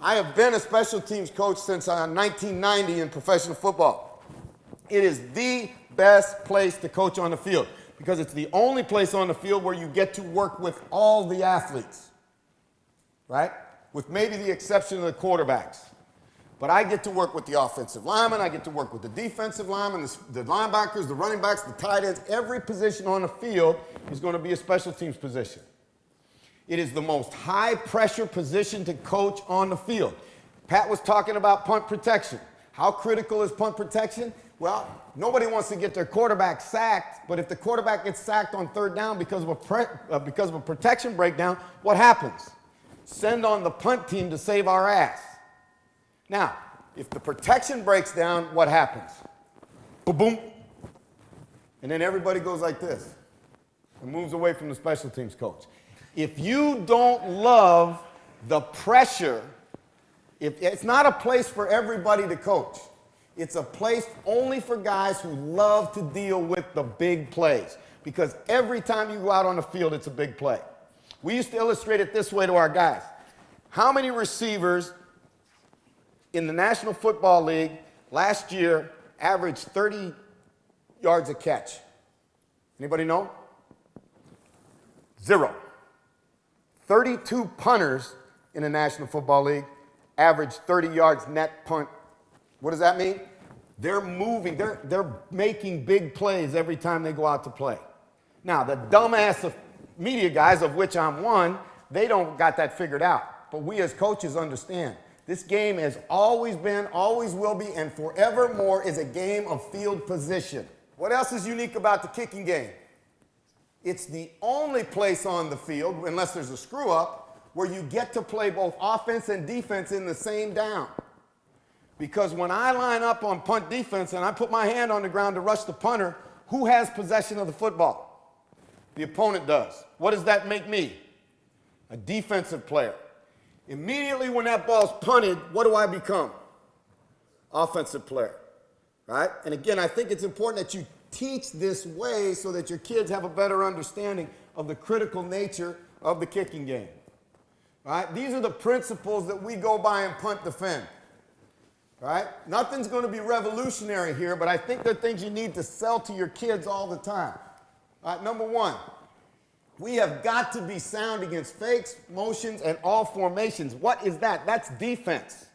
I have been a special teams coach since 1990 in professional football. It is the best place to coach on the field because it's the only place on the field where you get to work with all the athletes, right? With maybe the exception of the quarterbacks. But I get to work with the offensive linemen, I get to work with the defensive linemen, the linebackers, the running backs, the tight ends. Every position on the field is going to be a special teams position. It is the most high-pressure position to coach on the field. Pat was talking about punt protection. How critical is punt protection? Well, nobody wants to get their quarterback sacked, but if the quarterback gets sacked on third down because of a protection breakdown, what happens? Send on the punt team to save our ass. Now, if the protection breaks down, what happens? Boom. And then everybody goes like this and moves away from the special teams coach. If you don't love the pressure, it's not a place for everybody to coach. It's a place only for guys who love to deal with the big plays. Because every time you go out on the field, it's a big play. We used to illustrate it this way to our guys. How many receivers in the National Football League last year averaged 30 yards a catch? Anybody know? 0. 32 punters in the National Football League averaged 30 yards net punt. What does that mean? They're moving, they're making big plays every time they go out to play. Now, the dumbass of media guys, of which I'm one, they don't got that figured out. But we as coaches understand. This game has always been, always will be, and forevermore is a game of field position. What else is unique about the kicking game? It's the only place on the field, unless there's a screw-up, where you get to play both offense and defense in the same down. Because when I line up on punt defense and I put my hand on the ground to rush the punter, who has possession of the football? The opponent does. What does that make me? A defensive player. Immediately when that ball's punted, what do I become? Offensive player, right? And again, I think it's important that you teach this way so that your kids have a better understanding of the critical nature of the kicking game, right? These are the principles that we go by in punt defend, right? Nothing's going to be revolutionary here, but I think they're things you need to sell to your kids all the time. All right, number one, we have got to be sound against fakes, motions, and all formations. What is that? That's defense.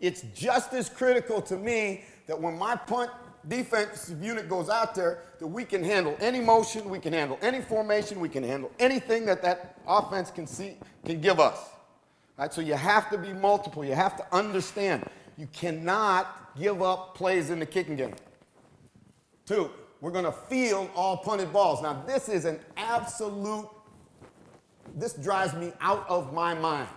It's just as critical to me that when my punt defensive unit goes out there, that we can handle any motion, we can handle any formation, we can handle anything that offense can give us. All right, so you have to be multiple. You have to understand. You cannot give up plays in the kicking game. 2, we're going to field all punted balls. Now, this is an absolute, this drives me out of my mind.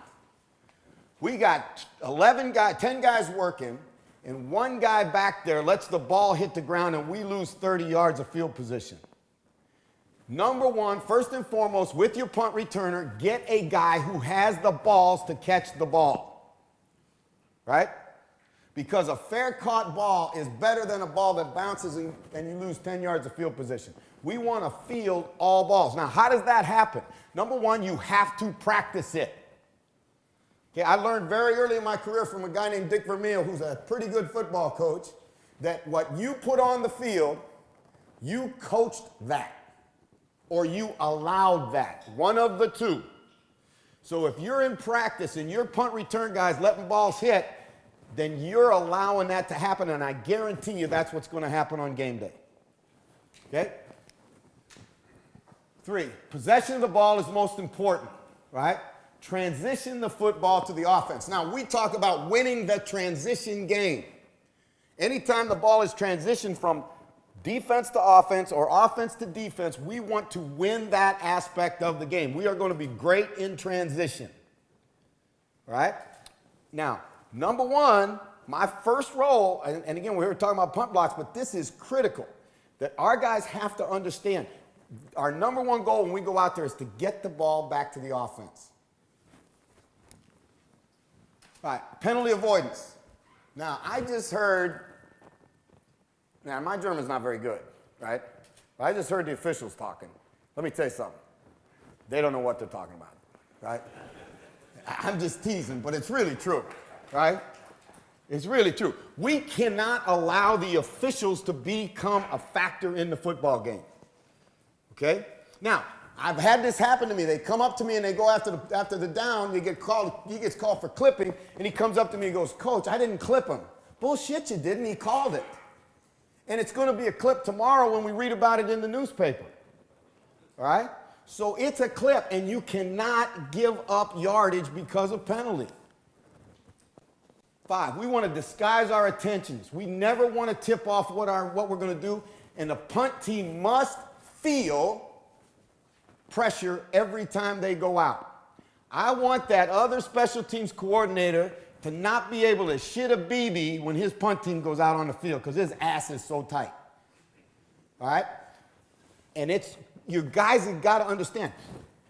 We got 10 guys working, and one guy back there lets the ball hit the ground, and we lose 30 yards of field position. Number one, first and foremost, with your punt returner, get a guy who has the balls to catch the ball, right? Because a fair caught ball is better than a ball that bounces and you lose 10 yards of field position. We want to field all balls. Now, how does that happen? Number one, you have to practice it. Okay, I learned very early in my career from a guy named Dick Vermeil, who's a pretty good football coach, that what you put on the field, you coached that, or you allowed that, one of the two. So if you're in practice and your punt return guys letting balls hit, then you're allowing that to happen, and I guarantee you that's what's going to happen on game day. Okay? 3, possession of the ball is most important, right? Transition the football to the offense. Now, we talk about winning the transition game. Anytime the ball is transitioned from defense to offense or offense to defense, we want to win that aspect of the game. We are going to be great in transition, right? Now, number one, my first role, and again, we were talking about punt blocks, but this is critical, that our guys have to understand. Our number one goal when we go out there is to get the ball back to the offense. All right, penalty avoidance. Now, I just heard, now my German's not very good, right? But I just heard the officials talking. Let me tell you something. They don't know what they're talking about, right? I'm just teasing, but it's really true, right? It's really true. We cannot allow the officials to become a factor in the football game, okay? Now, I've had this happen to me. They come up to me and they go after the down. He gets called for clipping, and he comes up to me and goes, "Coach, I didn't clip him." Bullshit, you didn't. He called it. And it's going to be a clip tomorrow when we read about it in the newspaper, all right? So it's a clip, and you cannot give up yardage because of penalty. 5, we want to disguise our intentions. We never want to tip off what we're going to do, and the punt team must feel pressure every time they go out. I want that other special teams coordinator to not be able to shit a BB when his punt team goes out on the field because his ass is so tight. All right? And you guys have got to understand.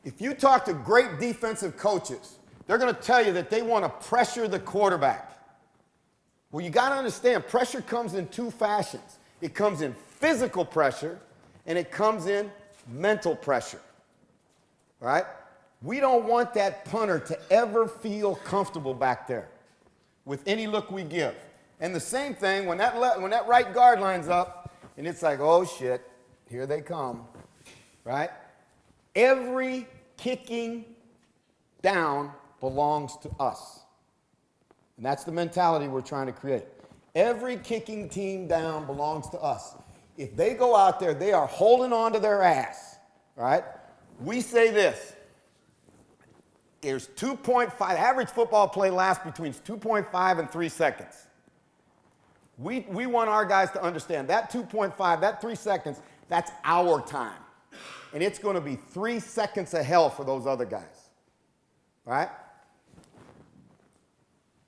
If you talk to great defensive coaches, they're going to tell you that they want to pressure the quarterback. Well, you got to understand, pressure comes in 2 fashions. It comes in physical pressure, and it comes in mental pressure. All right? We don't want that punter to ever feel comfortable back there with any look we give. And the same thing, when that right guard lines up, and it's like, oh shit, here they come, right? Every kicking down belongs to us. And that's the mentality we're trying to create. Every kicking team down belongs to us. If they go out there, they are holding on to their ass, right? We say this. There's 2.5, average football play lasts between 2.5 and 3 seconds. We want our guys to understand that 2.5, that 3 seconds, that's our time. And it's going to be 3 seconds of hell for those other guys, right?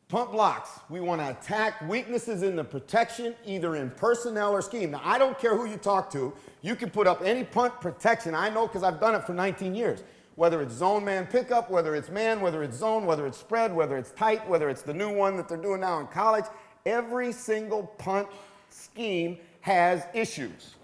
Punt blocks. We want to attack weaknesses in the protection, either in personnel or scheme. Now, I don't care who you talk to. You can put up any punt protection. I know because I've done it for 19 years. Whether it's zone man pickup, whether it's man, whether it's zone, whether it's spread, whether it's tight, whether it's the new one that they're doing now in college, every single punt scheme has issues,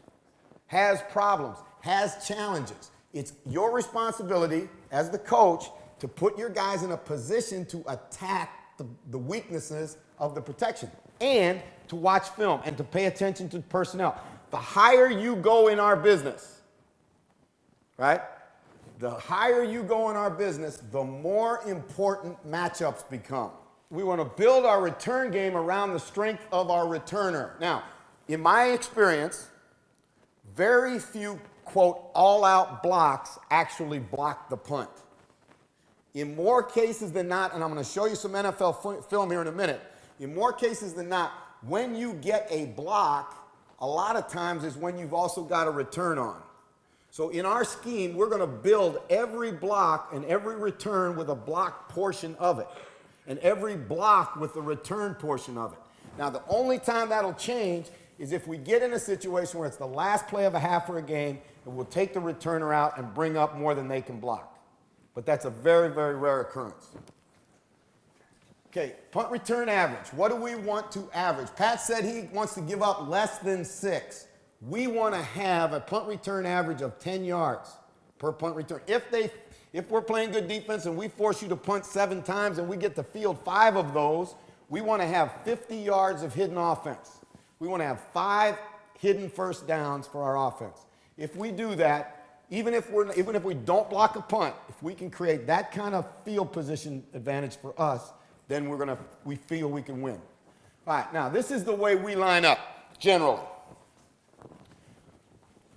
has problems, has challenges. It's your responsibility as the coach to put your guys in a position to attack the weaknesses of the protection and to watch film and to pay attention to personnel. The higher you go in our business, right? The higher you go in our business, the more important matchups become. We want to build our return game around the strength of our returner. Now, in my experience, very few, quote, all-out blocks actually block the punt. In more cases than not, and I'm going to show you some NFL film here in a minute, in more cases than not, when you get a block, a lot of times is when you've also got a return on. So in our scheme, we're going to build every block and every return with a block portion of it, and every block with the return portion of it. Now, the only time that'll change is if we get in a situation where it's the last play of a half or a game, and we'll take the returner out and bring up more than they can block. But that's a very, very rare occurrence. Okay, punt return average. What do we want to average? Pat said he wants to give up less than 6. We want to have a punt return average of 10 yards per punt return. If we're playing good defense and we force you to punt 7 times and we get to field 5 of those, we want to have 50 yards of hidden offense. We want to have 5 hidden first downs for our offense. If we do that, even if we don't block a punt, if we can create that kind of field position advantage for us, then we feel we can win. All right, now this is the way we line up generally.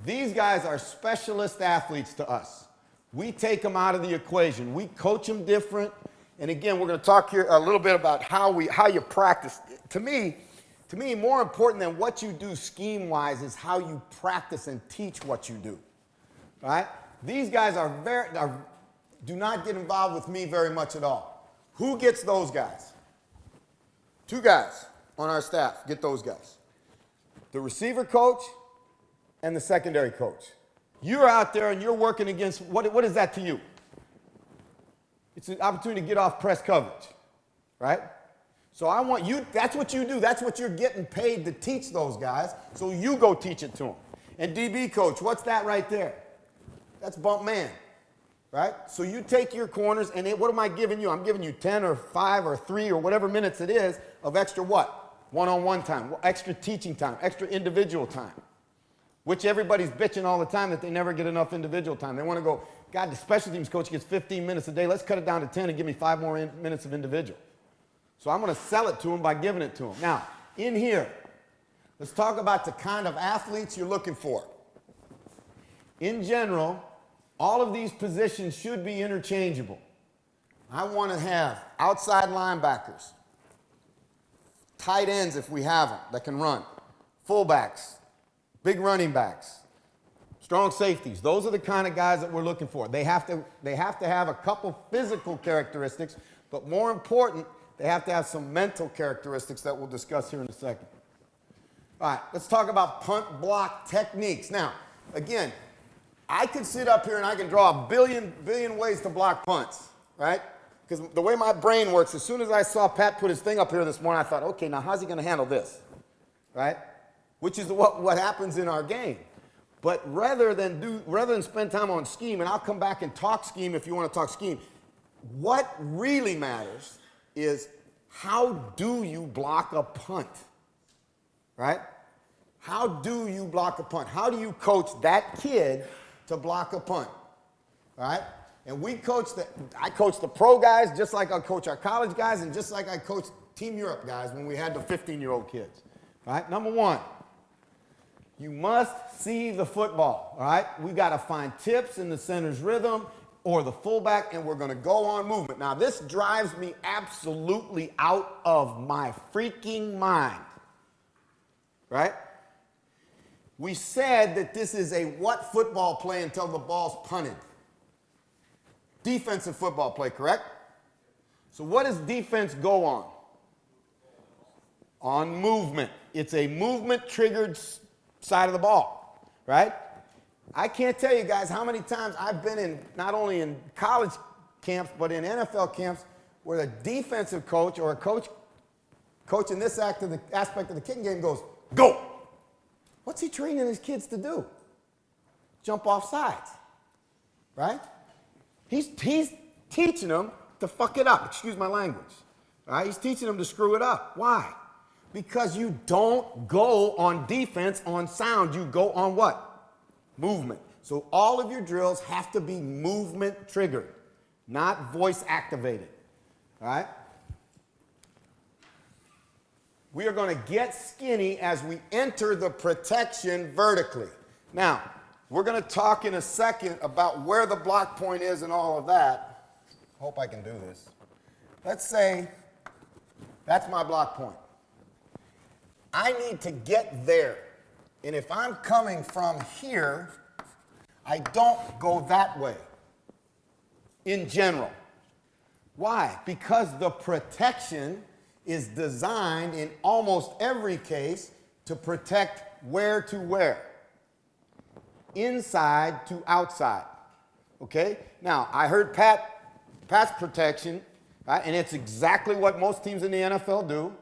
These guys are specialist athletes to us. We take them out of the equation. We coach them different. And again, we're going to talk here a little bit about how you practice. To me, more important than what you do scheme-wise is how you practice and teach what you do. Right? These guys do not get involved with me very much at all. Who gets those guys? 2 guys on our staff get those guys. The receiver coach and the secondary coach. You're out there and you're working against, what is that to you? It's an opportunity to get off press coverage, right? So I want you, that's what you do. That's what you're getting paid to teach those guys. So you go teach it to them. And DB coach, what's that right there? That's bump man. right? So you take your corners, and what am I giving you? I'm giving you 10 or 5 or 3 or whatever minutes it is of extra what? One-on-one time, extra teaching time, extra individual time, which everybody's bitching all the time that they never get enough individual time. They want to go, God, the special teams coach gets 15 minutes a day. Let's cut it down to 10 and give me 5 more minutes of individual. So I'm going to sell it to them by giving it to them. Now, in here, let's talk about the kind of athletes you're looking for. In general, all of these positions should be interchangeable. I want to have outside linebackers, tight ends if we have them that can run, fullbacks, big running backs, strong safeties. Those are the kind of guys that we're looking for. They have to have a couple physical characteristics, but more important, they have to have some mental characteristics that we'll discuss here in a second. All right, let's talk about punt block techniques. Now, again, I could sit up here and I can draw a billion ways to block punts, right? Because the way my brain works, as soon as I saw Pat put his thing up here this morning, I thought, okay, now how's he going to handle this, right? Which is what happens in our game. But rather than spend time on scheme, and I'll come back and talk scheme if you want to talk scheme, what really matters is how do you block a punt, right? How do you block a punt? How do you coach that kid to block a punt, right? And I coach the pro guys just like I coach our college guys and just like I coach Team Europe guys when we had the 15-year-old kids, right? Number one, you must see the football, all right? We got to find tips in the center's rhythm or the fullback, and we're going to go on movement. Now, this drives me absolutely out of my freaking mind, right? We said that this is a what football play until the ball's punted? Defensive football play, correct? So what does defense go on? On movement. It's a movement-triggered side of the ball, right? I can't tell you guys how many times I've been in, not only in college camps, but in NFL camps, where the defensive coach or a coach in this aspect of the kicking game goes, go! What's he training his kids to do? Jump off sides, right? He's teaching them to fuck it up. Excuse my language. All right? He's teaching them to screw it up. Why? Because you don't go on defense on sound. You go on what? Movement. So all of your drills have to be movement triggered, not voice activated. All right? We are going to get skinny as we enter the protection vertically. Now, we're going to talk in a second about where the block point is and all of that. Hope I can do this. Let's say that's my block point. I need to get there. And if I'm coming from here, I don't go that way in general. Why? Because the protection is designed in almost every case to protect where to where? Inside to outside. Okay? Now, I heard pass protection, right? And it's exactly what most teams in the NFL do.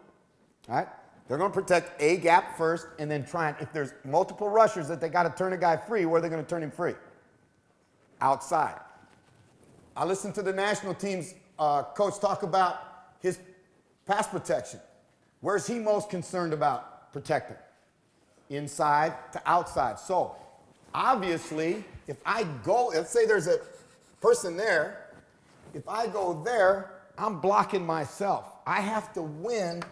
Right? They're going to protect a gap first and then try and, if there's multiple rushers that they got to turn a guy free, where are they going to turn him free? Outside. I listened to the national team's coach talk about his pass protection. Where's he most concerned about protecting? Inside to outside. So, obviously, if I go, let's say there's a person there, if I go there, I'm blocking myself. I have to win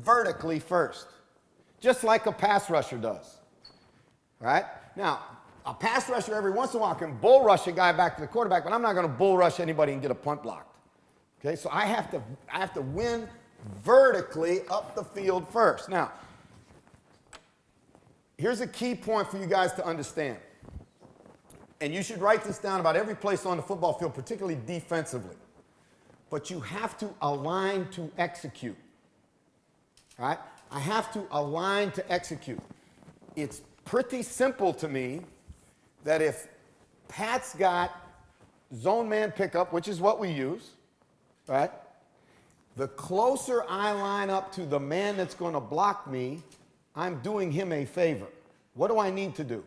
vertically first, just like a pass rusher does. Right? Now, a pass rusher every once in a while can bull rush a guy back to the quarterback, but I'm not going to bull rush anybody and get a punt blocked. Okay? So I have to win vertically up the field first. Now, here's a key point for you guys to understand. And you should write this down about every place on the football field, particularly defensively. But you have to align to execute. All right? I have to align to execute. It's pretty simple to me that if Pat's got zone man pickup, which is what we use, right? The closer I line up to the man that's going to block me, I'm doing him a favor. What do I need to do?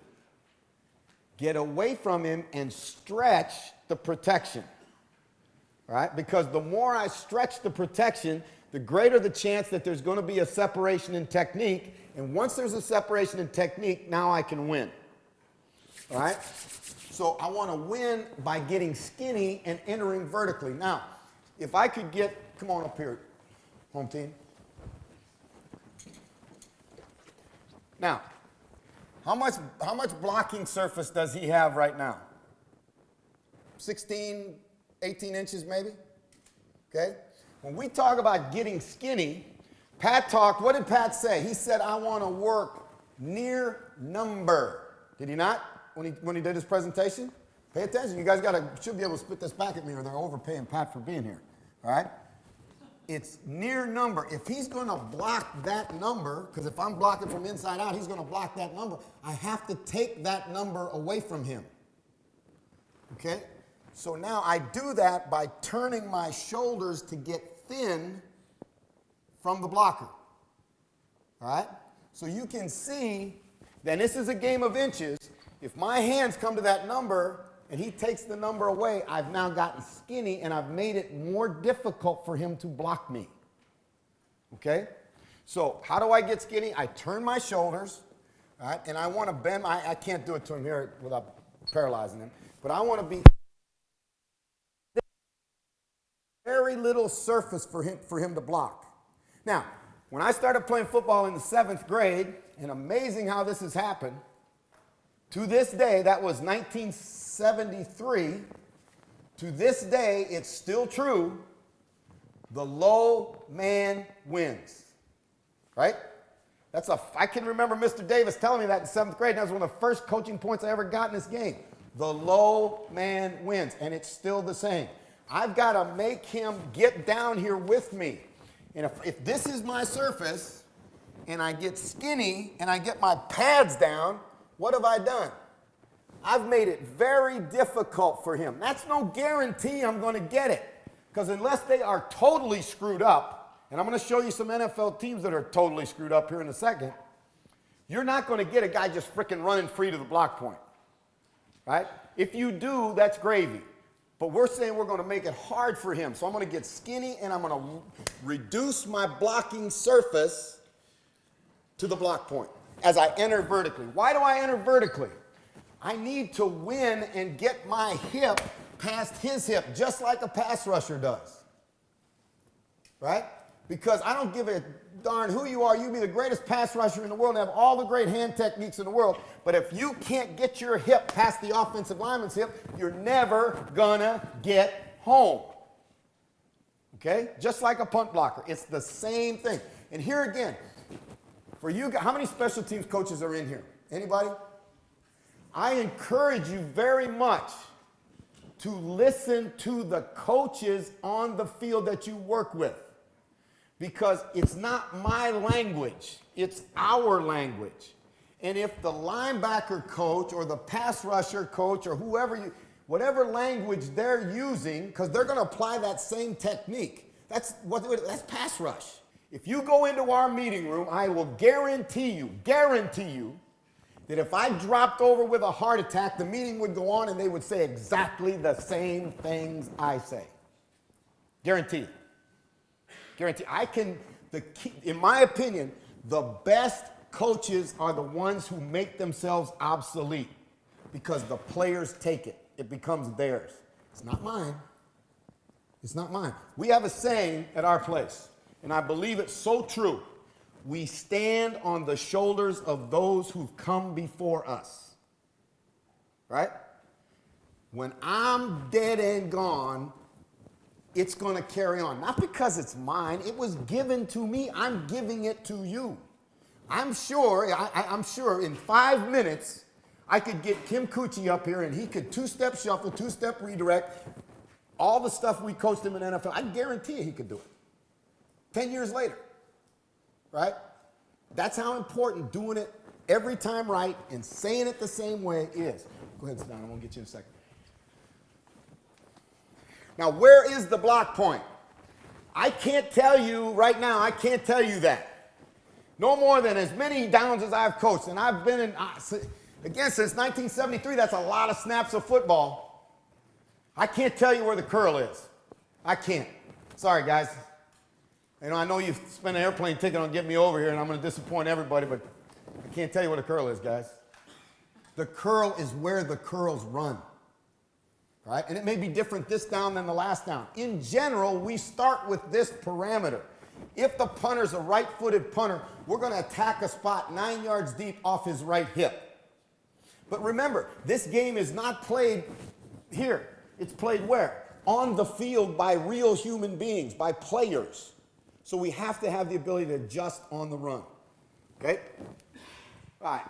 get away from him and stretch the protection, right? Because the more I stretch the protection, the greater the chance that there's going to be a separation in technique. And once there's a separation in technique, now I can win, all right? So I want to win by getting skinny and entering vertically. Now, if I could get, come on up here, home team. Now, how much blocking surface does he have right now? 16, 18 inches maybe? Okay? When we talk about getting skinny, Pat talked, what did Pat say? He said, I want to work near number. Did he not? When he did his presentation? Pay attention. You guys should be able to spit this back at me or they're overpaying Pat for being here. All right? It's near number. If he's going to block that number, because if I'm blocking from inside out, he's going to block that number. I have to take that number away from him. Okay? So now I do that by turning my shoulders to get thin from the blocker. All right? So you can see that this is a game of inches. If my hands come to that number and he takes the number away, I've now gotten skinny and I've made it more difficult for him to block me. Okay? So how do I get skinny? I turn my shoulders, all right, and I want to bend. I can't do it to him here without paralyzing him, but I want to be very little surface for him to block. Now, when I started playing football in the 7th grade, and amazing how this has happened, to this day, that was 1973, to this day, it's still true, the low man wins, right? I can remember Mr. Davis telling me that in 7th grade, and that was one of the first coaching points I ever got in this game. The low man wins, and it's still the same. I've got to make him get down here with me. And if this is my surface, and I get skinny, and I get my pads down, what have I done? I've made it very difficult for him. That's no guarantee I'm going to get it. Because unless they are totally screwed up, and I'm going to show you some NFL teams that are totally screwed up here in a second, you're not going to get a guy just freaking running free to the block point. Right? If you do, that's gravy. But we're saying we're going to make it hard for him. So I'm going to get skinny and I'm going to reduce my blocking surface to the block point as I enter vertically. Why do I enter vertically? I need to win and get my hip past his hip, just like a pass rusher does. Right? Because I don't give a darn who you are. You be the greatest pass rusher in the world and have all the great hand techniques in the world. But if you can't get your hip past the offensive lineman's hip, you're never gonna get home. Okay? Just like a punt blocker. It's the same thing. And here again, for you, how many special teams coaches are in here? Anybody? I encourage you very much to listen to the coaches on the field that you work with. Because it's not my language, it's our language. And if the linebacker coach or the pass rusher coach or whatever language they're using, because they're going to apply that same technique, that's pass rush. If you go into our meeting room, I will guarantee you, that if I dropped over with a heart attack, the meeting would go on and they would say exactly the same things I say. Guarantee it. Guarantee. In my opinion, the best coaches are the ones who make themselves obsolete because the players take it. It becomes theirs. It's not mine. It's not mine. We have a saying at our place, and I believe it's so true. We stand on the shoulders of those who've come before us. Right? When I'm dead and gone, it's going to carry on. Not because it's mine. It was given to me. I'm giving it to you. I'm sure in 5 minutes, I could get Kim Cucci up here and he could two-step shuffle, two-step redirect, all the stuff we coached him in NFL. I guarantee you he could do it. 10 years later. Right? That's how important doing it every time right and saying it the same way is. Go ahead, sit down. I'm going to get you in a second. Now, where is the block point? I can't tell you right now, I can't tell you that. No more than as many downs as I've coached. And I've been in, Again, since 1973, that's a lot of snaps of football. I can't tell you where the curl is. I can't. Sorry, guys. You know, I know you've spent an airplane ticket on getting me over here, and I'm going to disappoint everybody, but I can't tell you where the curl is, guys. The curl is where the curls run. Right? And it may be different this down than the last down. In general, we start with this parameter. If the punter's a right-footed punter, we're going to attack a spot 9 yards deep off his right hip. But remember, this game is not played here. It's played where? On the field by real human beings, by players. So we have to have the ability to adjust on the run. Okay? All right.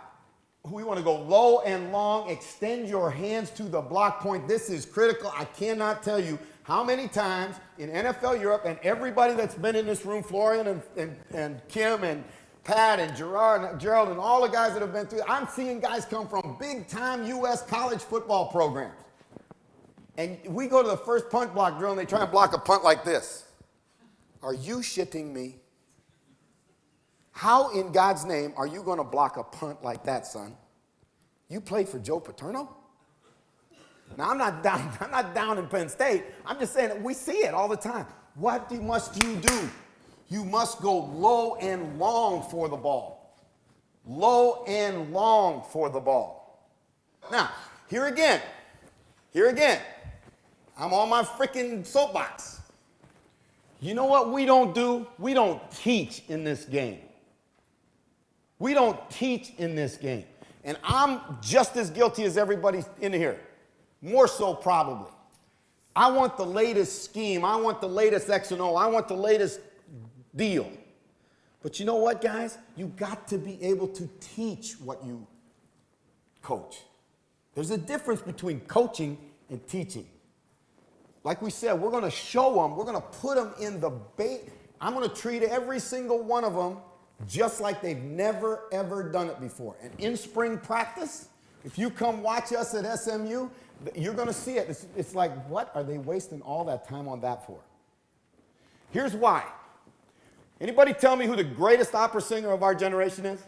We want to go low and long, extend your hands to the block point. This is critical. I cannot tell you how many times in NFL Europe, and everybody that's been in this room, Florian and Kim and Pat and Gerald and all the guys that have been through, I'm seeing guys come from big-time U.S. college football programs. And we go to the first punt block drill, and they try and block a punt like this. Are you shitting me? How in God's name are you going to block a punt like that, son? You play for Joe Paterno? Now, I'm not down in Penn State. I'm just saying that we see it all the time. What must you do? You must go low and long for the ball. Low and long for the ball. Now, here again, I'm on my freaking soapbox. You know what we don't do? We don't teach in this game. We don't teach in this game. And I'm just as guilty as everybody in here. More so probably. I want the latest scheme. I want the latest X and O. I want the latest deal. But you know what, guys? You got to be able to teach what you coach. There's a difference between coaching and teaching. Like we said, we're going to show them. We're going to put them in the bait. I'm going to treat every single one of them just like they've never, ever done it before. And in spring practice, if you come watch us at SMU, you're going to see it. It's like, what are they wasting all that time on that for? Here's why. Anybody tell me who the greatest opera singer of our generation is?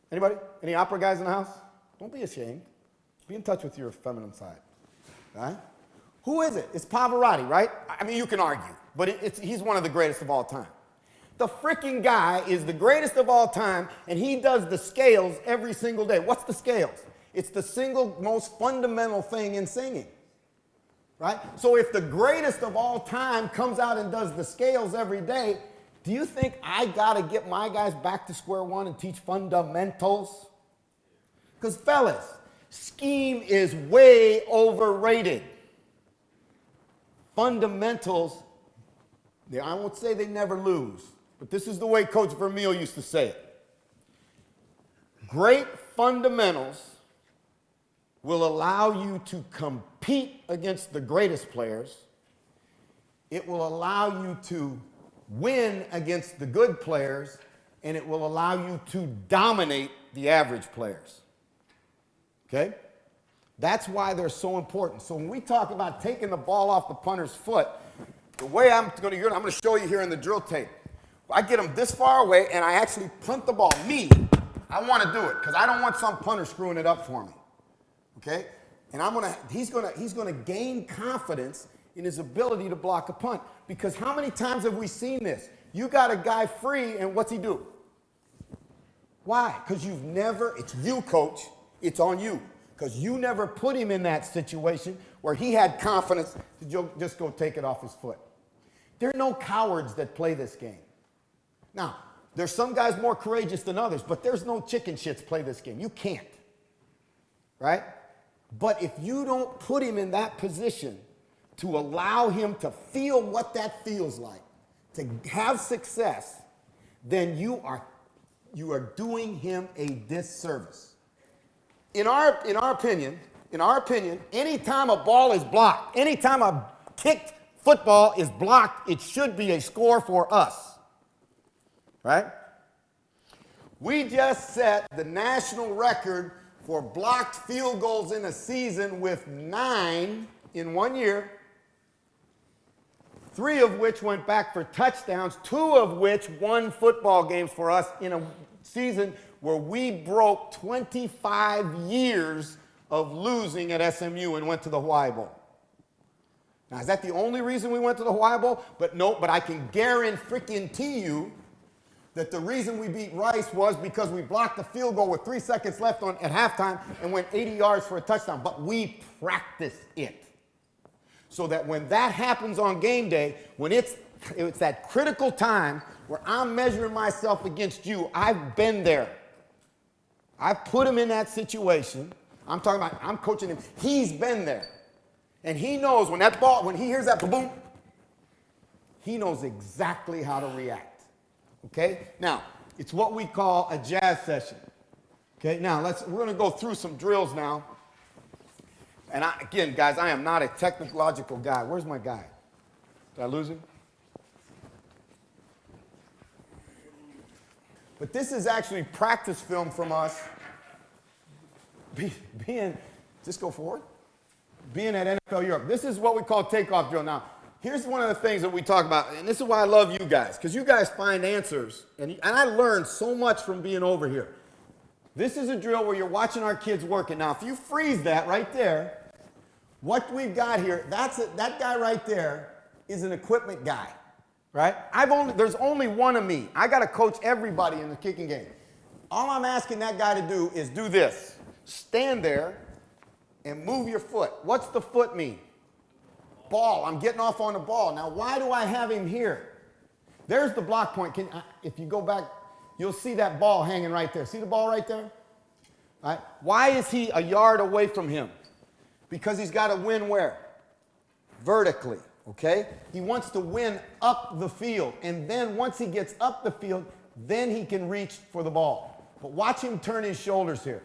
Anybody? Any opera guys in the house? Don't be ashamed. Be in touch with your feminine side. All right? Who is it? It's Pavarotti, right? I mean, you can argue, but he's one of the greatest of all time. The freaking guy is the greatest of all time, and he does the scales every single day. What's the scales? It's the single most fundamental thing in singing, right? So if the greatest of all time comes out and does the scales every day, do you think I got to get my guys back to square one and teach fundamentals? Because, fellas, scheme is way overrated. Fundamentals, I won't say they never lose, but this is the way Coach Vermeil used to say it. Great fundamentals will allow you to compete against the greatest players. It will allow you to win against the good players, and it will allow you to dominate the average players. Okay? That's why they're so important. So when we talk about taking the ball off the punter's foot, the way I'm going to show you here in the drill tape. I get them this far away, and I actually punt the ball. Me, I want to do it because I don't want some punter screwing it up for me. Okay? And he's going to gain confidence in his ability to block a punt. Because how many times have we seen this? You got a guy free, and what's he do? Why? Because it's you, coach. It's on you. Because you never put him in that situation where he had confidence to just go take it off his foot. There are no cowards that play this game. Now, there's some guys more courageous than others, but there's no chicken shits play this game. You can't. Right? But if you don't put him in that position to allow him to feel what that feels like, to have success, then you are doing him a disservice. In our opinion, anytime a ball is blocked, anytime a kicked football is blocked, it should be a score for us. Right? We just set the national record for blocked field goals in a season with 9 in 1 year, 3 of which went back for touchdowns, 2 of which won football games for us in a season where we broke 25 years of losing at SMU and went to the Hawaii Bowl. Now, is that the only reason we went to the Hawaii Bowl? But no, but I can guarantee you that the reason we beat Rice was because we blocked the field goal with 3 seconds left at halftime and went 80 yards for a touchdown. But we practiced it. So that when that happens on game day, when it's that critical time where I'm measuring myself against you, I've been there. I've put him in that situation. I'm coaching him. He's been there. And he knows when he hears that boom, he knows exactly how to react. Okay? Now, it's what we call a jazz session. Okay? Now, we're going to go through some drills now. And again, guys, I am not a technological guy. Where's my guy? Did I lose him? But this is actually practice film from us just go forward, being at NFL Europe. This is what we call takeoff drill. Now, here's one of the things that we talk about, and this is why I love you guys, because you guys find answers, and I learned so much from being over here. This is a drill where you're watching our kids working. Now, if you freeze that right there, what we've got here, that guy right there is an equipment guy, right? There's only one of me. I got to coach everybody in the kicking game. All I'm asking that guy to do is do this. Stand there and move your foot. What's the foot mean? Ball. I'm getting off on the ball. Now, why do I have him here? There's the block point. If you go back, you'll see that ball hanging right there. See the ball right there? All right. Why is he a yard away from him? Because he's got to win where? Vertically. Okay? He wants to win up the field. And then once he gets up the field, then he can reach for the ball. But watch him turn his shoulders here.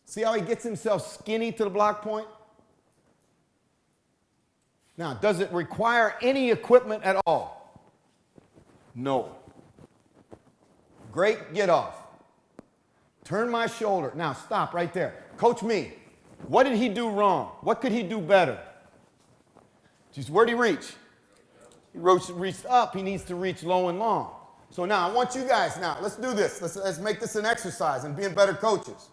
See how he gets himself skinny to the block point? Now, does it require any equipment at all? No. Great get off. Turn my shoulder. Now, stop right there. Coach me. What did he do wrong? What could he do better? Just where'd he reach? He reached up. He needs to reach low and long. So now, I want you guys, let's do this. Let's make this an exercise in being better coaches.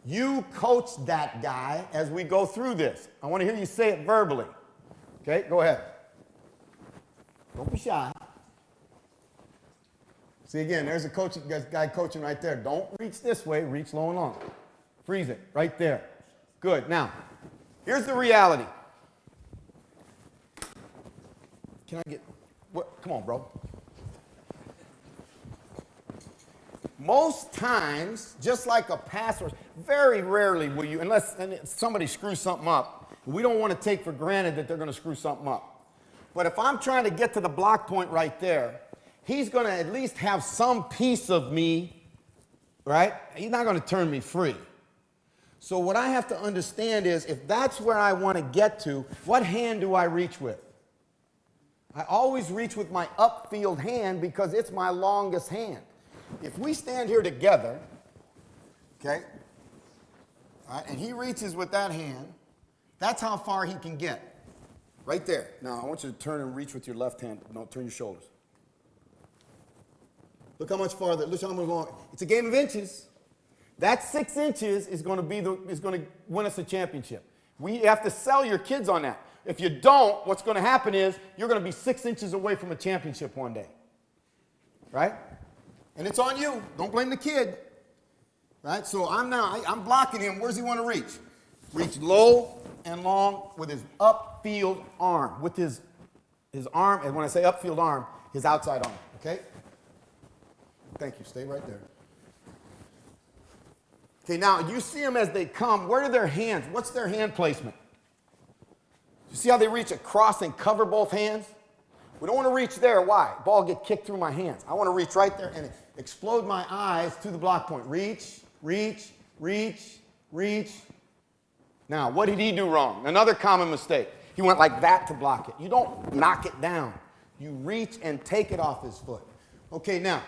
You coach that guy as we go through this. I want to hear you say it verbally. Okay, go ahead. Don't be shy. See, again, there's a guy coaching right there. Don't reach this way, reach low and long. Freeze it right there. Good. Now, here's the reality. Can I get, come on, bro. Most times, just like a passer, very rarely will you, unless somebody screws something up, we don't want to take for granted that they're going to screw something up. But if I'm trying to get to the block point right there, he's going to at least have some piece of me, right? He's not going to turn me free. So what I have to understand is, if that's where I want to get to, what hand do I reach with? I always reach with my upfield hand because it's my longest hand. If we stand here together, okay, all right, and he reaches with that hand, that's how far he can get. Right there. Now, I want you to turn and reach with your left hand. Don't turn your shoulders. Look how much farther. Look how much long. It's a game of inches. That 6 inches is going to win us a championship. We have to sell your kids on that. If you don't, what's going to happen is you're going to be 6 inches away from a championship one day. Right? And it's on you. Don't blame the kid. Right? So I'm blocking him. Where does he want to reach? Reach low and long with his upfield arm. With his arm, and when I say upfield arm, his outside arm. Okay? Thank you. Stay right there. Okay, now you see them as they come. Where are their hands? What's their hand placement? You see how they reach across and cover both hands? We don't want to reach there. Why? Ball get kicked through my hands. I want to reach right there and explode my eyes to the block point. Reach, reach, reach, reach. Now, what did he do wrong? Another common mistake. He went like that to block it. You don't knock it down. You reach and take it off his foot. Okay, now,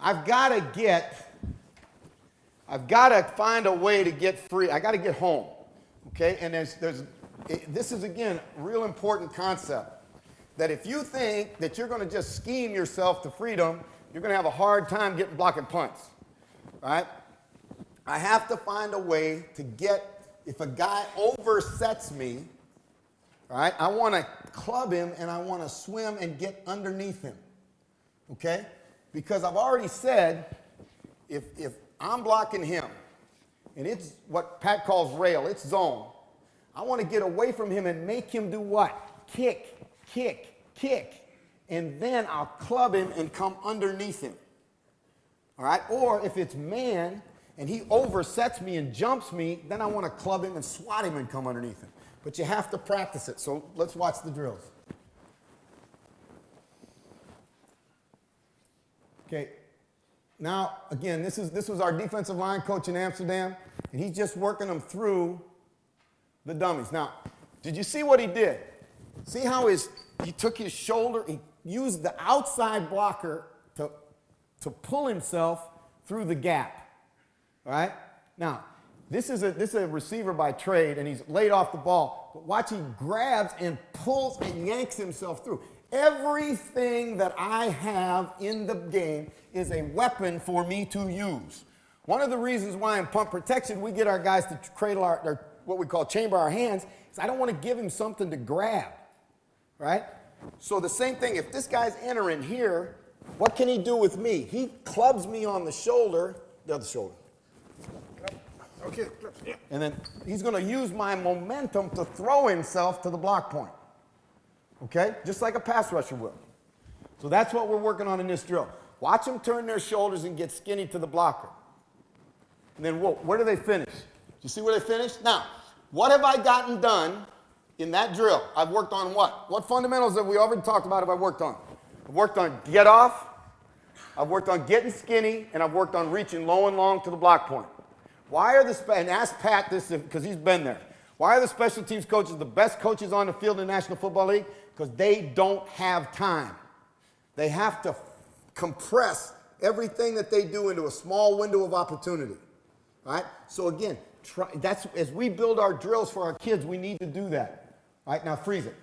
I've got to find a way to get free. I got to get home. Okay, and this is, again, a real important concept. that if you think that you're going to just scheme yourself to freedom, you're going to have a hard time blocking punts, right? I have to find a way to get, if a guy oversets me, right, I want to club him and I want to swim and get underneath him, okay? Because I've already said, if I'm blocking him, and it's what Pat calls rail, it's zone, I want to get away from him and make him do what? Kick, kick, kick. And then I'll club him and come underneath him. All right? Or if it's man and he oversets me and jumps me, then I want to club him and swat him and come underneath him. But you have to practice it. So let's watch the drills. Okay. Now, again, this was our defensive line coach in Amsterdam, and he's just working them through the dummies. Now, did you see what he did? See how he took his shoulder, he used the outside blocker to pull himself through the gap, right? Now, this is a receiver by trade, and he's laid off the ball. But watch, he grabs and pulls and yanks himself through. Everything that I have in the game is a weapon for me to use. One of the reasons why in punt protection we get our guys to cradle our what we call chamber our hands is I don't want to give him something to grab, right? So the same thing, if this guy's entering here, what can he do with me? He clubs me on the shoulder, the other shoulder. Okay. And then he's going to use my momentum to throw himself to the block point. Okay? Just like a pass rusher will. So that's what we're working on in this drill. Watch them turn their shoulders and get skinny to the blocker. And then, whoa, where do they finish? You see where they finished? Now, what have I gotten done in that drill? I've worked on what? What fundamentals that we already talked about have I worked on? I've worked on get off, I've worked on getting skinny, and I've worked on reaching low and long to the block point. Why are and ask Pat this because he's been there. Why are the special teams coaches the best coaches on the field in the National Football League? Because they don't have time. They have to compress everything that they do into a small window of opportunity. Right? So again, that's as we build our drills for our kids, we need to do that. Right? Now freeze it.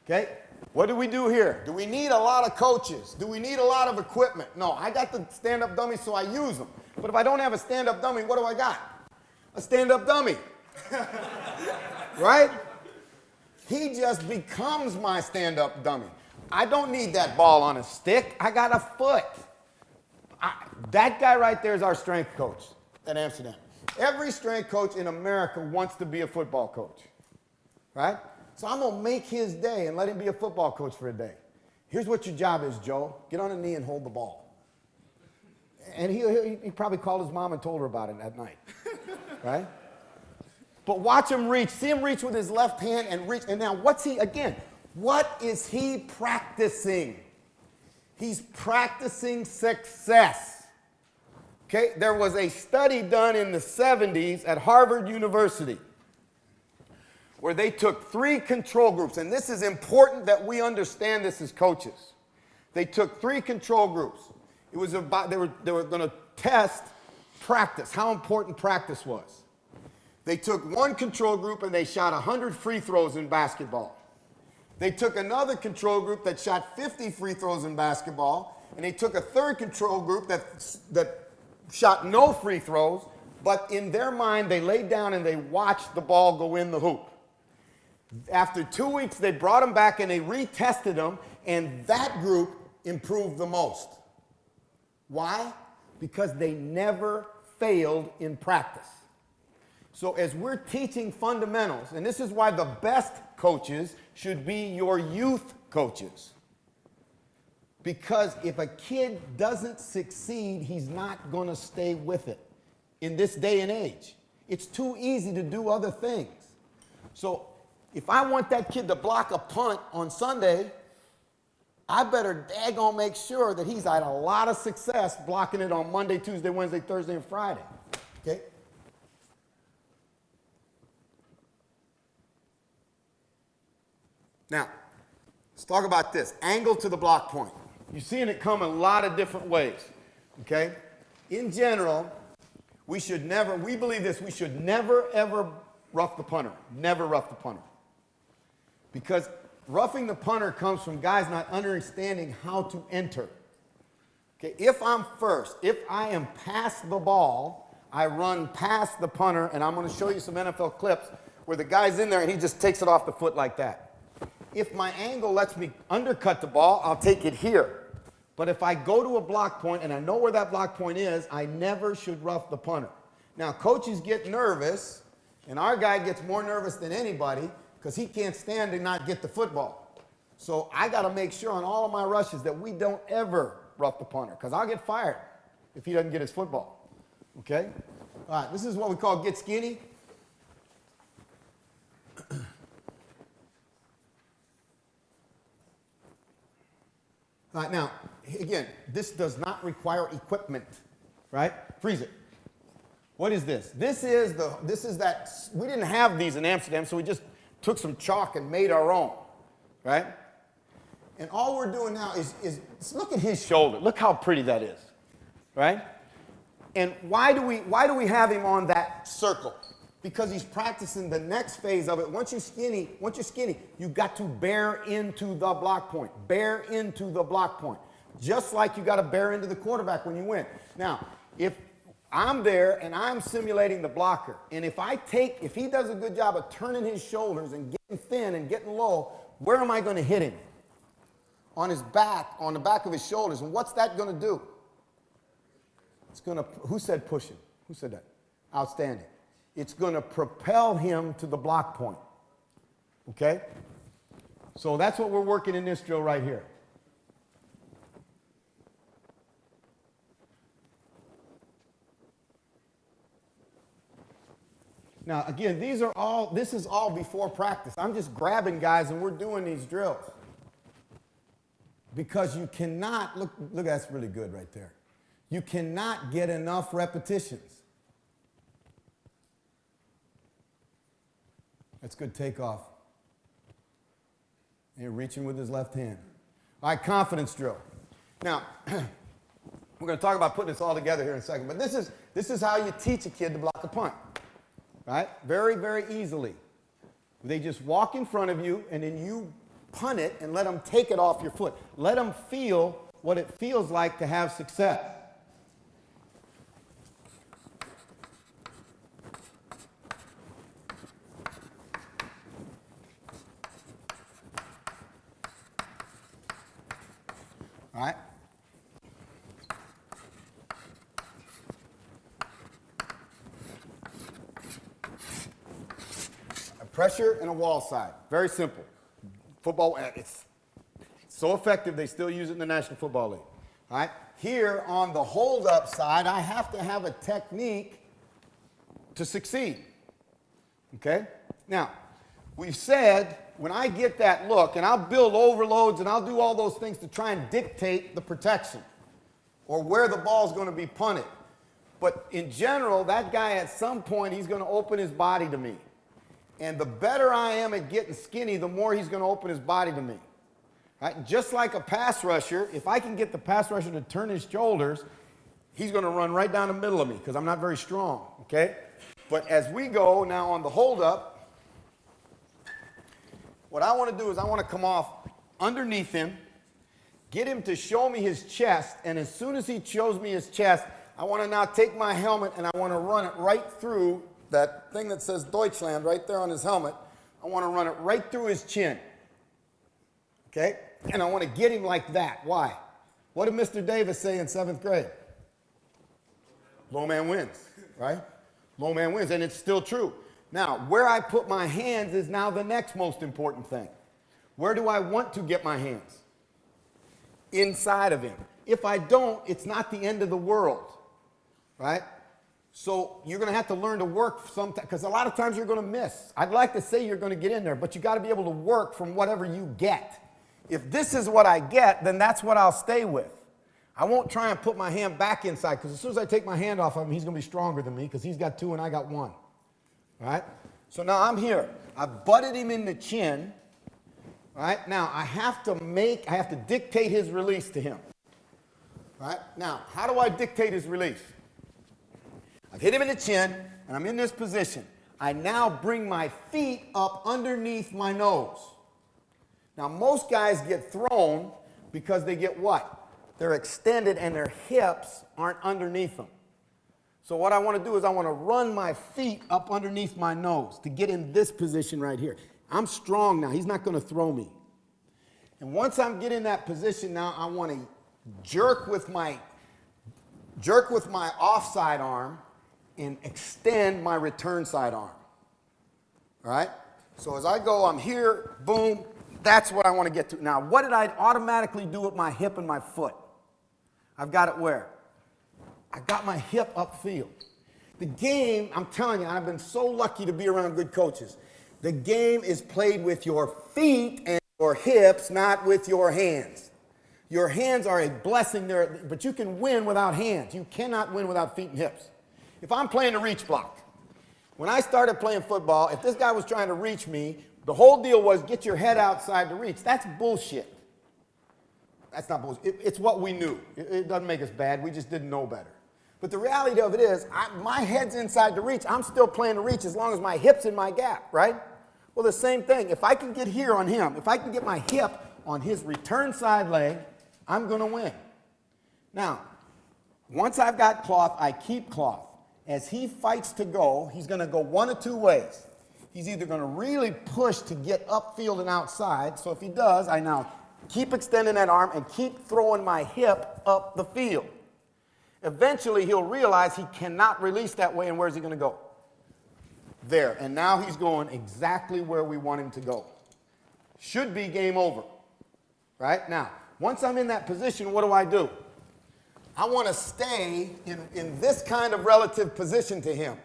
Okay? What do we do here? Do we need a lot of coaches? Do we need a lot of equipment? No, I got the stand-up dummy, so I use them. But if I don't have a stand-up dummy, what do I got? A stand-up dummy. Right? He just becomes my stand-up dummy. I don't need that ball on a stick. I got a foot. That guy right there is our strength coach at Amsterdam. Every strength coach in America wants to be a football coach. Right? So I'm going to make his day and let him be a football coach for a day. Here's what your job is, Joe. Get on a knee and hold the ball. And he probably called his mom and told her about it that night. Right? But watch him reach. See him reach with his left hand and reach. And now what's he, again, what is he practicing? He's practicing success. Okay? There was a study done in the 70s at Harvard University where they took 3 control groups. And this is important that we understand this as coaches. They took 3 control groups. It was about, they were going to test practice, how important practice was. They took one control group and they shot 100 free throws in basketball. They took another control group that shot 50 free throws in basketball, and they took a third control group that shot no free throws, but in their mind they laid down and they watched the ball go in the hoop. After 2 weeks, they brought them back and they retested them, and that group improved the most. Why? Because they never failed in practice. So as we're teaching fundamentals, and this is why the best coaches should be your youth coaches. Because if a kid doesn't succeed, he's not going to stay with it in this day and age. It's too easy to do other things. So if I want that kid to block a punt on Sunday, I better daggone make sure that he's had a lot of success blocking it on Monday, Tuesday, Wednesday, Thursday, and Friday. Okay? Now, let's talk about this. Angle to the block point. You're seeing it come a lot of different ways. Okay? In general, we believe this, we should never, ever rough the punter. Never rough the punter. Because roughing the punter comes from guys not understanding how to enter. Okay, if I'm first, if I am past the ball, I run past the punter, and I'm going to show you some NFL clips where the guy's in there and he just takes it off the foot like that. If my angle lets me undercut the ball, I'll take it here. But if I go to a block point and I know where that block point is, I never should rough the punter. Now, coaches get nervous, and our guy gets more nervous than anybody because he can't stand to not get the football. So I got to make sure on all of my rushes that we don't ever rough the punter, because I'll get fired if he doesn't get his football. Okay? All right, this is what we call get skinny. All right, now, again, this does not require equipment, right? Freeze it. What is this? This is that, we didn't have these in Amsterdam, so we just took some chalk and made our own, right? And all we're doing now is look at his shoulder. Look how pretty that is, right? And why do we have him on that circle? Because he's practicing the next phase of it. Once you're skinny, you've got to bear into the block point. Bear into the block point. Just like you got to bear into the quarterback when you win. Now, if I'm there and I'm simulating the blocker, and if he does a good job of turning his shoulders and getting thin and getting low, where am I going to hit him? On his back, on the back of his shoulders. And what's that going to do? It's going to, who said pushing? Who said that? Outstanding. It's going to propel him to the block point. Okay? So that's what we're working in this drill right here. Now, again, this is all before practice. I'm just grabbing guys and we're doing these drills. Because you cannot, look, that's really good right there. You cannot get enough repetitions. That's good takeoff. And you're reaching with his left hand. All right, confidence drill. Now, we're going to talk about putting this all together here in a second, but this is how you teach a kid to block a punt. Right? Very, very easily. They just walk in front of you, and then you punt it and let them take it off your foot. Let them feel what it feels like to have success. All right? A pressure and a wall side. Very simple. Football, it's so effective they still use it in the National Football League. All right? Here on the hold-up side, I have to have a technique to succeed. Okay? Now, we've said when I get that look, and I'll build overloads and I'll do all those things to try and dictate the protection or where the ball's going to be punted. But in general, that guy at some point, he's going to open his body to me. And the better I am at getting skinny, the more he's going to open his body to me. Right? Just like a pass rusher, if I can get the pass rusher to turn his shoulders, he's going to run right down the middle of me because I'm not very strong. Okay? But as we go now on the hold-up, what I want to do is I want to come off underneath him, get him to show me his chest, and as soon as he shows me his chest, I want to now take my helmet and I want to run it right through that thing that says Deutschland right there on his helmet. I want to run it right through his chin. Okay? And I want to get him like that. Why? What did Mr. Davis say in 7th grade? Low man wins, right? Low man wins, and it's still true. Now, where I put my hands is now the next most important thing. Where do I want to get my hands? Inside of him. If I don't, it's not the end of the world, right? So you're going to have to learn to work sometimes, because a lot of times you're going to miss. I'd like to say you're going to get in there, but you got to be able to work from whatever you get. If this is what I get, then that's what I'll stay with. I won't try and put my hand back inside, because as soon as I take my hand off of him, he's going to be stronger than me, because he's got 2 and I got 1. All right? So now I'm here. I've butted him in the chin. All right? Now I have to dictate his release to him. All right? Now, how do I dictate his release? I've hit him in the chin, and I'm in this position. I now bring my feet up underneath my nose. Now, most guys get thrown because they get what? They're extended and their hips aren't underneath them. So what I want to do is I want to run my feet up underneath my nose to get in this position right here. I'm strong now. He's not going to throw me. And once I'm getting in that position now, I want to jerk with my offside arm and extend my return side arm. All right? So as I go, I'm here, boom, that's what I want to get to. Now, what did I automatically do with my hip and my foot? I've got it where? I got my hip upfield. The game, I'm telling you, I've been so lucky to be around good coaches. The game is played with your feet and your hips, not with your hands. Your hands are a blessing there, but you can win without hands. You cannot win without feet and hips. If I'm playing a reach block, when I started playing football, if this guy was trying to reach me, the whole deal was get your head outside to reach. That's bullshit. That's not bullshit. It's what we knew. It doesn't make us bad. We just didn't know better. But the reality of it is, my head's inside the reach. I'm still playing the reach as long as my hip's in my gap, right? Well, the same thing. If I can get here on him, if I can get my hip on his return side leg, I'm going to win. Now, once I've got cloth, I keep cloth. As he fights to go, he's going to go one of two ways. He's either going to really push to get upfield and outside. So if he does, I now keep extending that arm and keep throwing my hip up the field. Eventually, he'll realize he cannot release that way, and where's he going to go? There. And now he's going exactly where we want him to go. Should be game over. Right? Now, once I'm in that position, what do? I want to stay in this kind of relative position to him.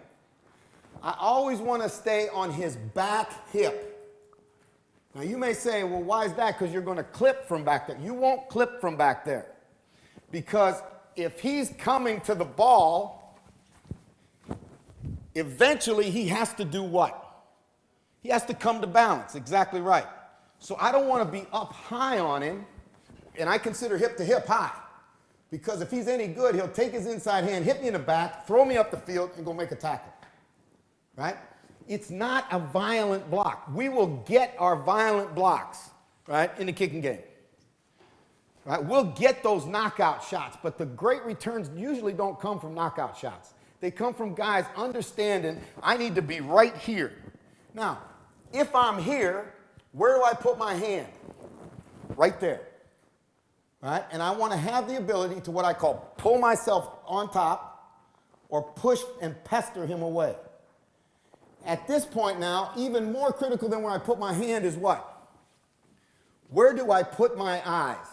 I always want to stay on his back hip. Now, you may say, well, why is that? Because you're going to clip from back there. You won't clip from back there. Because if he's coming to the ball, eventually he has to do what? He has to come to balance. Exactly right. So I don't want to be up high on him, and I consider hip to hip high. Because if he's any good, he'll take his inside hand, hit me in the back, throw me up the field, and go make a tackle. Right? It's not a violent block. We will get our violent blocks, right, in the kicking game. Right? We'll get those knockout shots, but the great returns usually don't come from knockout shots. They come from guys understanding, I need to be right here. Now, if I'm here, where do I put my hand? Right there. Right? And I want to have the ability to what I call pull myself on top or push and pester him away. At this point now, even more critical than where I put my hand is what? Where do I put my eyes?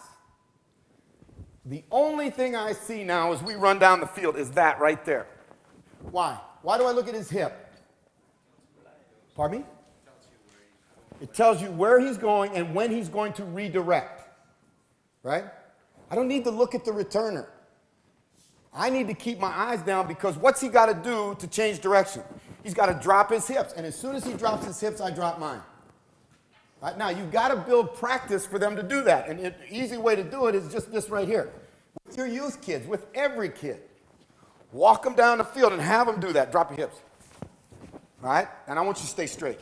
The only thing I see now as we run down the field is that right there. Why? Why do I look at his hip? Pardon me? It tells you where he's going and when he's going to redirect. Right? I don't need to look at the returner. I need to keep my eyes down because what's he got to do to change direction? He's got to drop his hips. And as soon as he drops his hips, I drop mine. Right? Now, you've got to build practice for them to do that. And an easy way to do it is just this right here. With your youth kids, with every kid. Walk them down the field and have them do that. Drop your hips. All right? And I want you to stay straight.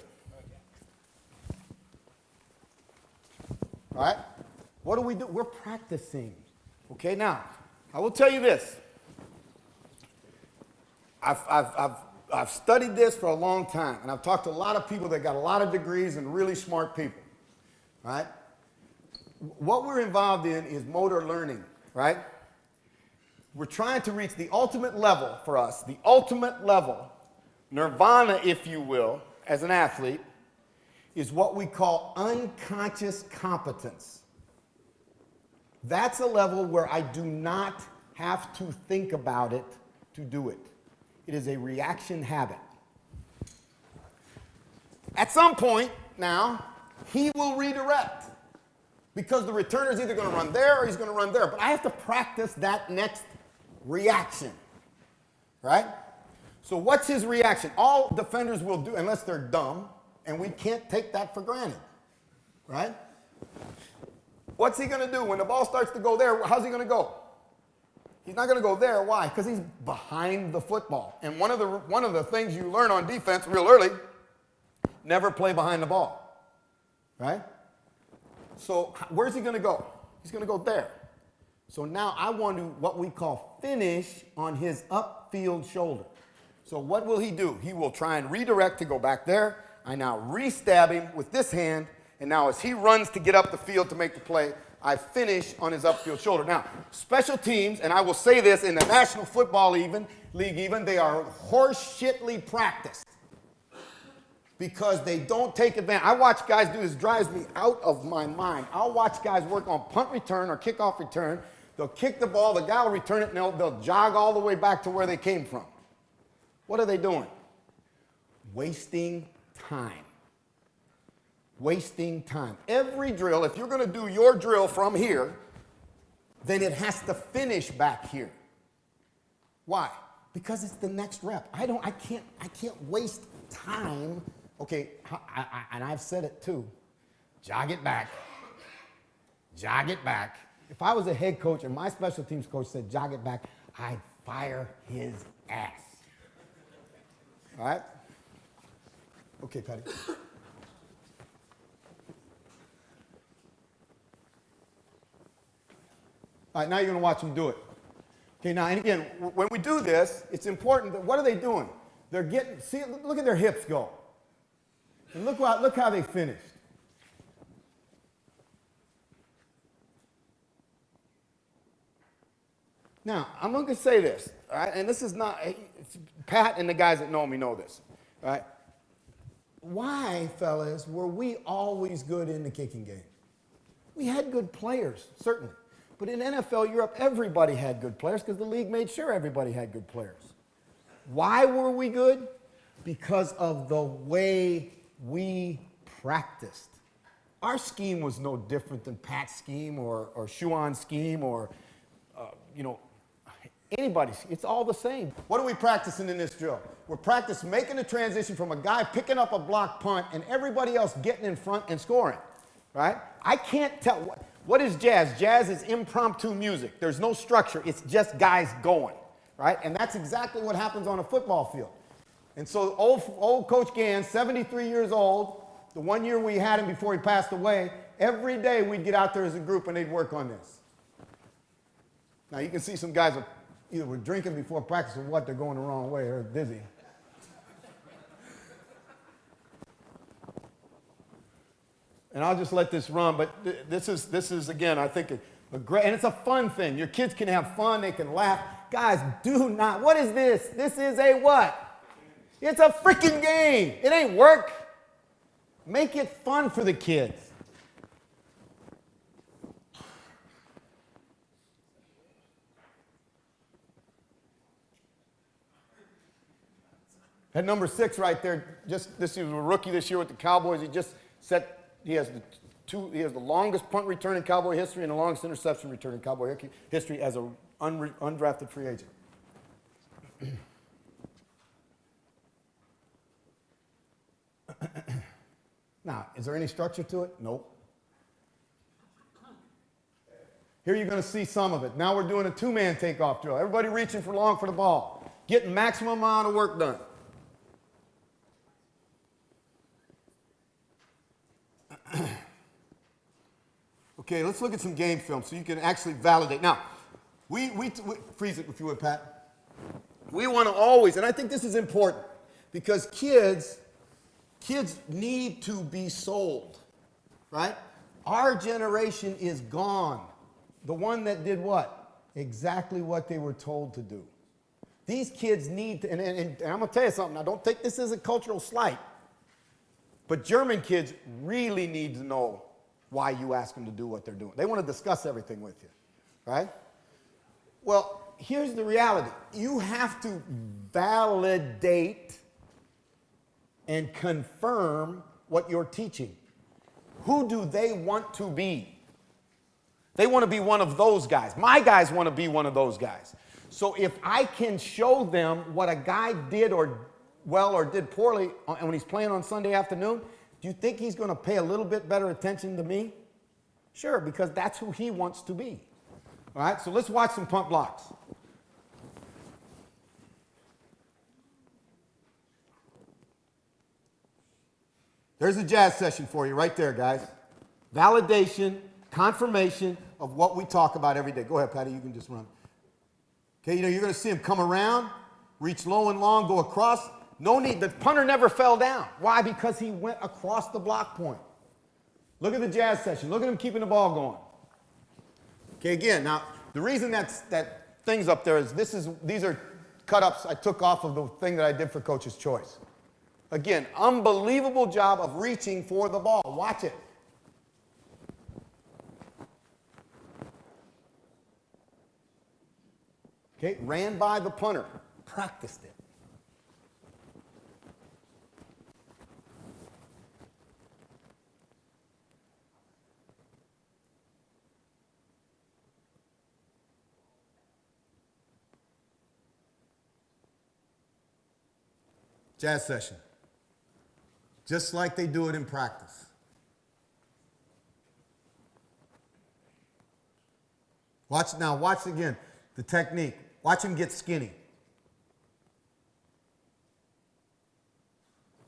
All right? What do? We're practicing. Okay, now, I will tell you this. I've studied this for a long time, and I've talked to a lot of people that got a lot of degrees and really smart people. Right? What we're involved in is motor learning, right? We're trying to reach the ultimate level for us, the ultimate level, nirvana, if you will, as an athlete, is what we call unconscious competence. That's a level where I do not have to think about it to do it. It is a reaction habit. At some point now, he will redirect because the returner is either going to run there or he's going to run there. But I have to practice that next reaction, right? So what's his reaction? All defenders will do, unless they're dumb, and we can't take that for granted, right? What's he going to do? When the ball starts to go there, how's he going to go? He's not going to go there. Why? Because he's behind the football. And one of the things you learn on defense real early, never play behind the ball. Right? So where's he going to go? He's going to go there. So now I want to what we call finish on his upfield shoulder. So what will he do? He will try and redirect to go back there. I now re-stab him with this hand, and now as he runs to get up the field to make the play, I finish on his upfield shoulder. Now, special teams, and I will say this in the National Football League even, they are horseshitly practiced because they don't take advantage. I watch guys do this, drives me out of my mind. I'll watch guys work on punt return or kickoff return. They'll kick the ball, the guy will return it, and they'll jog all the way back to where they came from. What are they doing? Wasting time. Wasting time. Every drill, if you're going to do your drill from here, then it has to finish back here. Why? Because it's the next rep. I can't waste time. Okay, and I've said it too. Jog it back. Jog it back. If I was a head coach and my special teams coach said jog it back, I'd fire his ass. All right? Okay, Patty. All right, now you're going to watch them do it. Okay, now, and again, when we do this, it's important that what are they doing? They're getting, see, look at their hips go. And look how they finished. Now, I'm going to say this, all right, and this is not, Pat and the guys that know me know this, all right? Why, fellas, were we always good in the kicking game? We had good players, certainly. But in NFL Europe, everybody had good players because the league made sure everybody had good players. Why were we good? Because of the way we practiced. Our scheme was no different than Pat's scheme or Shuan's scheme or, anybody's. It's all the same. What are we practicing in this drill? We're practicing making a transition from a guy picking up a block punt and everybody else getting in front and scoring, right? I can't tell. What is jazz? Jazz is impromptu music. There's no structure. It's just guys going, right? And that's exactly what happens on a football field. And so old Coach Gann, 73 years old, the 1 year we had him before he passed away, every day we'd get out there as a group and they'd work on this. Now you can see some guys are either were drinking before practice or what, they're going the wrong way, they're dizzy. And I'll just let this run, but this is again, I think, a great, and it's a fun thing. Your kids can have fun, they can laugh. Guys, do not, what is this? This is a what? It's a freaking game. It ain't work. Make it fun for the kids. At number 6 right there, just this was a rookie this year with the Cowboys. He has the longest punt return in Cowboy history and the longest interception return in Cowboy history as an undrafted free agent. Now, is there any structure to it? Nope. Here you're going to see some of it. Now we're doing a 2-man takeoff drill. Everybody reaching for long for the ball. Getting maximum amount of work done. Okay, let's look at some game film so you can actually validate. Now, we freeze it if you would, Pat. We want to always, and I think this is important, because kids need to be sold, right? Our generation is gone. The one that did what? Exactly what they were told to do. These kids need to, and I'm going to tell you something. Now, don't take this as a cultural slight, but German kids really need to know why you ask them to do what they're doing. They want to discuss everything with you, right? Well, here's the reality. You have to validate and confirm what you're teaching. Who do they want to be? They want to be one of those guys. My guys want to be one of those guys. So if I can show them what a guy did or did poorly when he's playing on Sunday afternoon, do you think he's going to pay a little bit better attention to me? Sure, because that's who he wants to be. All right, so let's watch some punt blocks. There's a jazz session for you right there, guys. validation, confirmation of what we talk about every day. Go ahead, Patty, you can just run. Okay, you're going to see him come around, reach low and long, go across. No need. The punter never fell down. Why? Because he went across the block point. Look at the jazz session. Look at him keeping the ball going. Okay, again, now, the reason that thing's up there is these are cut-ups I took off of the thing that I did for Coach's Choice. Again, unbelievable job of reaching for the ball. Watch it. Okay, ran by the punter. Practiced it. Jazz session. Just like they do it in practice. Watch now, watch again the technique. Watch him get skinny.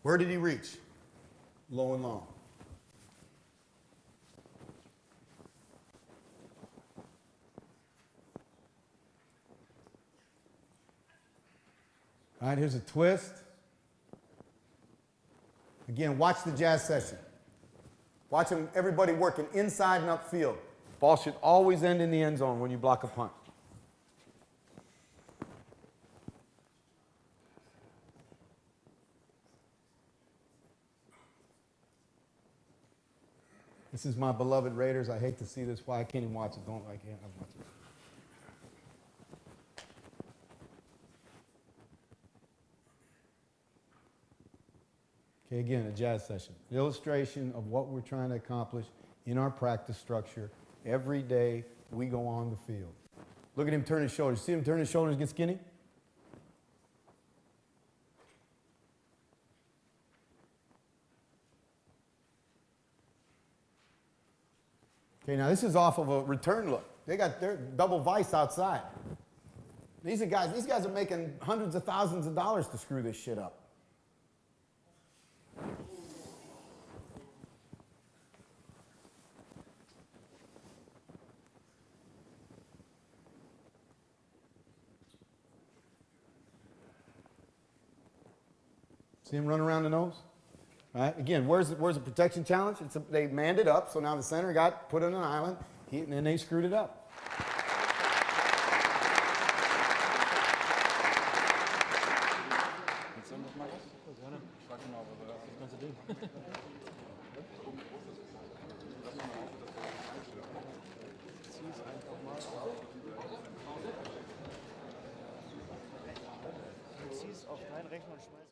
Where did he reach? Low and long. All right, here's a twist. Again, watch the jazz session. Watch them, everybody working inside and upfield. Ball should always end in the end zone when you block a punt. This is my beloved Raiders. I hate to see this. Why I can't even watch it. I can't watch it. Okay, again, a jazz session. An illustration of what we're trying to accomplish in our practice structure. Every day we go on the field. Look at him turn his shoulders. See him turn his shoulders and get skinny? Okay, now this is off of a return look. They got their double vice outside. These guys are making hundreds of thousands of dollars to screw this shit up. See him run around the nose? All right. Again, where's the protection challenge? They manned it up, so now the center got put on an island, and then they screwed it up. Auf deinen Rechner schmeißen.